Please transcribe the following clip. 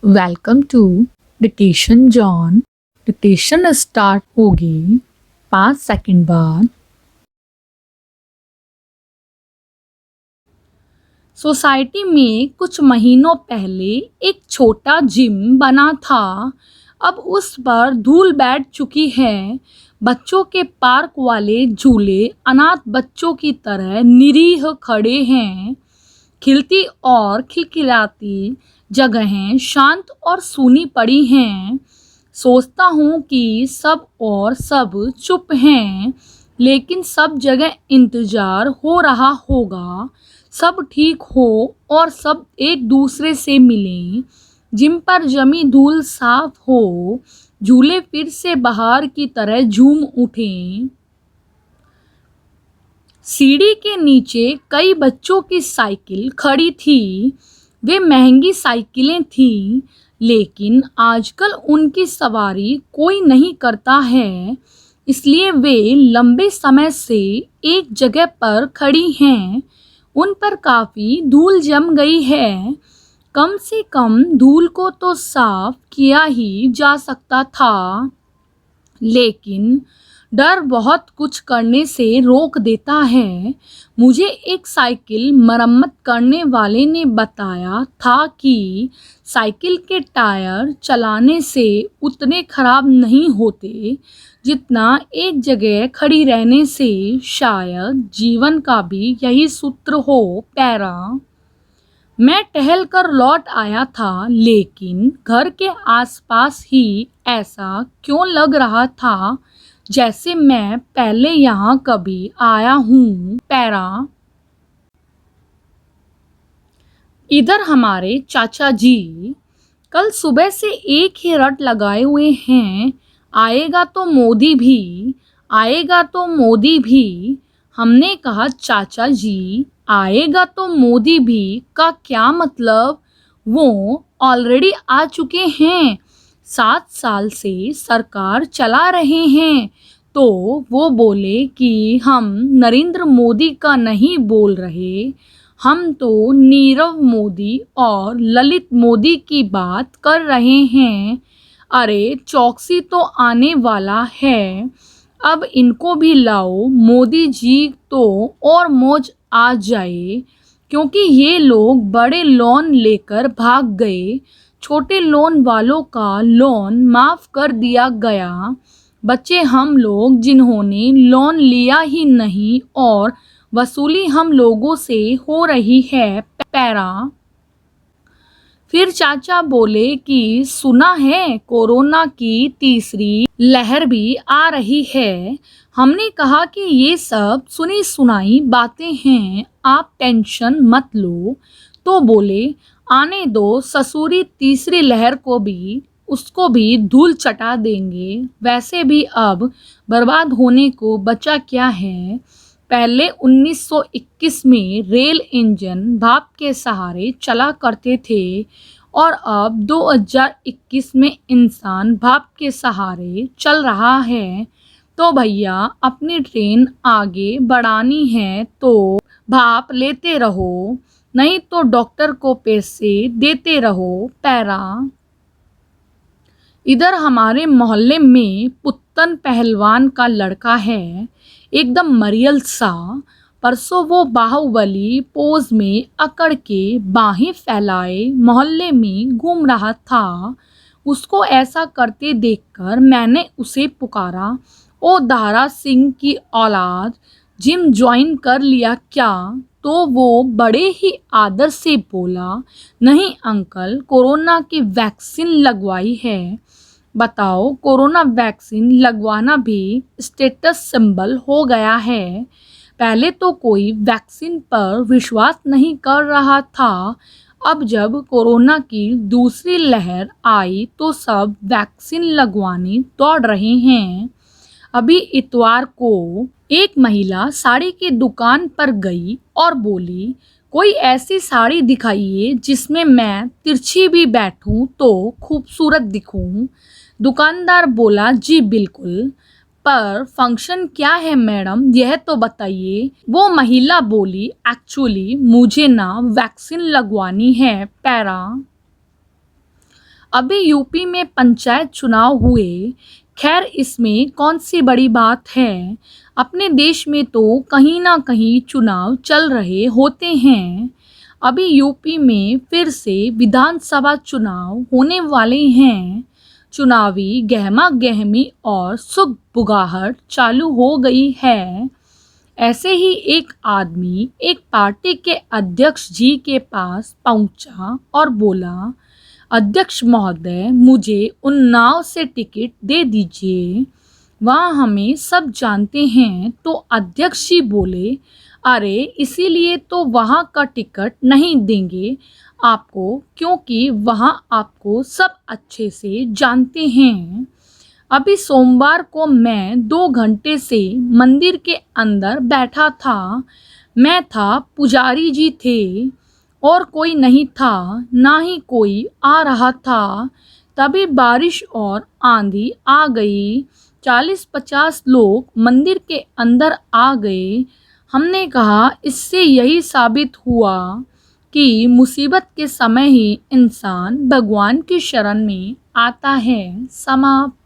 Welcome to dictation zone. Dictation start होगी 5 second बाद। Society में कुछ महीनों पहले एक छोटा जिम बना था। अब उस पर धूल बैठ चुकी है। बच्चों के पार्क वाले झूले अनाथ बच्चों की तरह निरीह खड़े हैं। खिलती और खिलखिलाती जगहें शांत और सूनी पड़ी हैं। सोचता हूँ कि सब चुप हैं, लेकिन सब जगह इंतजार हो रहा होगा सब ठीक हो और सब एक दूसरे से मिलें। जिम पर जमी धूल साफ हो, झूले फिर से बाहर की तरह झूम उठें। सीढ़ी के नीचे कई बच्चों की साइकिल खड़ी थी। वे महंगी साइकिलें थीं, लेकिन आजकल उनकी सवारी कोई नहीं करता है, इसलिए वे लंबे समय से एक जगह पर खड़ी हैं। उन पर काफ़ी धूल जम गई है। कम से कम धूल को तो साफ किया ही जा सकता था, लेकिन डर बहुत कुछ करने से रोक देता है। मुझे एक साइकिल मरम्मत करने वाले ने बताया था कि साइकिल के टायर चलाने से उतने खराब नहीं होते जितना एक जगह खड़ी रहने से। शायद जीवन का भी यही सूत्र हो। पैरा मैं टहल कर लौट आया था, लेकिन घर के आसपास ही ऐसा क्यों लग रहा था जैसे मैं पहले यहाँ कभी आया हूँ। पैरा इधर हमारे चाचा जी कल सुबह से एक ही रट लगाए हुए हैं, आएगा तो मोदी भी, आएगा तो मोदी भी। हमने कहा चाचा जी, आएगा तो मोदी भी का क्या मतलब? वो ऑलरेडी आ चुके हैं। 7 साल से सरकार चला रहे हैं। तो वो बोले कि हम नरेंद्र मोदी का नहीं बोल रहे, हम तो नीरव मोदी और ललित मोदी की बात कर रहे हैं। अरे चौकसी तो आने वाला है, अब इनको भी लाओ। मोदी जी तो और मौज आ जाए, क्योंकि ये लोग बड़े लोन लेकर भाग गए। छोटे लोन वालों का लोन माफ़ कर दिया गया। बच्चे हम लोग जिन्होंने लोन लिया ही नहीं और वसूली हम लोगों से हो रही है। पैरा फिर चाचा बोले कि सुना है कोरोना की तीसरी लहर भी आ रही है। हमने कहा कि ये सब सुनी सुनाई बातें हैं, आप टेंशन मत लो। तो बोले आने दो, ससुरी तीसरी लहर को भी, उसको भी धूल चटा देंगे। वैसे भी अब बर्बाद होने को बचा क्या है। पहले 1921 में रेल इंजन भाप के सहारे चला करते थे और अब 2021 में इंसान भाप के सहारे चल रहा है। तो भैया अपनी ट्रेन आगे बढ़ानी है तो भाप लेते रहो, नहीं तो डॉक्टर को पैसे देते रहो। पैरा इधर हमारे मोहल्ले में पुत्तन पहलवान का लड़का है, एकदम मरियल सा। परसों वो बाहुबली पोज में अकड़ के बाहें फैलाए मोहल्ले में घूम रहा था। उसको ऐसा करते देखकर मैंने उसे पुकारा, ओ दारा सिंह की औलाद, जिम ज्वाइन कर लिया क्या? तो वो बड़े ही आदर से बोला, नहीं अंकल, कोरोना की वैक्सीन लगवाई है। बताओ, कोरोना वैक्सीन लगवाना भी स्टेटस सिंबल हो गया है। पहले तो कोई वैक्सीन पर विश्वास नहीं कर रहा था, अब जब कोरोना की दूसरी लहर आई तो सब वैक्सीन लगवाने दौड़ रहे हैं। अभी इतवार को एक महिला साड़ी की दुकान पर गई और बोली, कोई ऐसी साड़ी दिखाइए जिसमें मैं तिरछी भी बैठूं तो खूबसूरत दिखूं। दुकानदार बोला, जी बिल्कुल, पर फंक्शन क्या है मैडम, यह तो बताइए। वो महिला बोली, एक्चुअली मुझे ना वैक्सीन लगवानी है। पैरा अभी यूपी में पंचायत चुनाव हुए, खैर इसमें कौन सी बड़ी बात है। अपने देश में तो कहीं ना कहीं चुनाव चल रहे होते हैं। अभी यूपी में फिर से विधानसभा चुनाव होने वाले हैं। चुनावी गहमा गहमी और सुख बुगाहट चालू हो गई है। ऐसे ही एक आदमी एक पार्टी के अध्यक्ष जी के पास पहुंचा और बोला, अध्यक्ष महोदय, मुझे उन्नाव से टिकट दे दीजिए, वहाँ हमें सब जानते हैं। तो अध्यक्ष जी बोले, अरे इसीलिए तो वहाँ का टिकट नहीं देंगे आपको, क्योंकि वहाँ आपको सब अच्छे से जानते हैं। अभी सोमवार को मैं 2 घंटे से मंदिर के अंदर बैठा था। मैं था, पुजारी जी थे और कोई नहीं था, ना ही कोई आ रहा था। तभी बारिश और आंधी आ गई। 40-50 लोग मंदिर के अंदर आ गए। हमने कहा, इससे यही साबित हुआ कि मुसीबत के समय ही इंसान भगवान की शरण में आता है। समाप्त।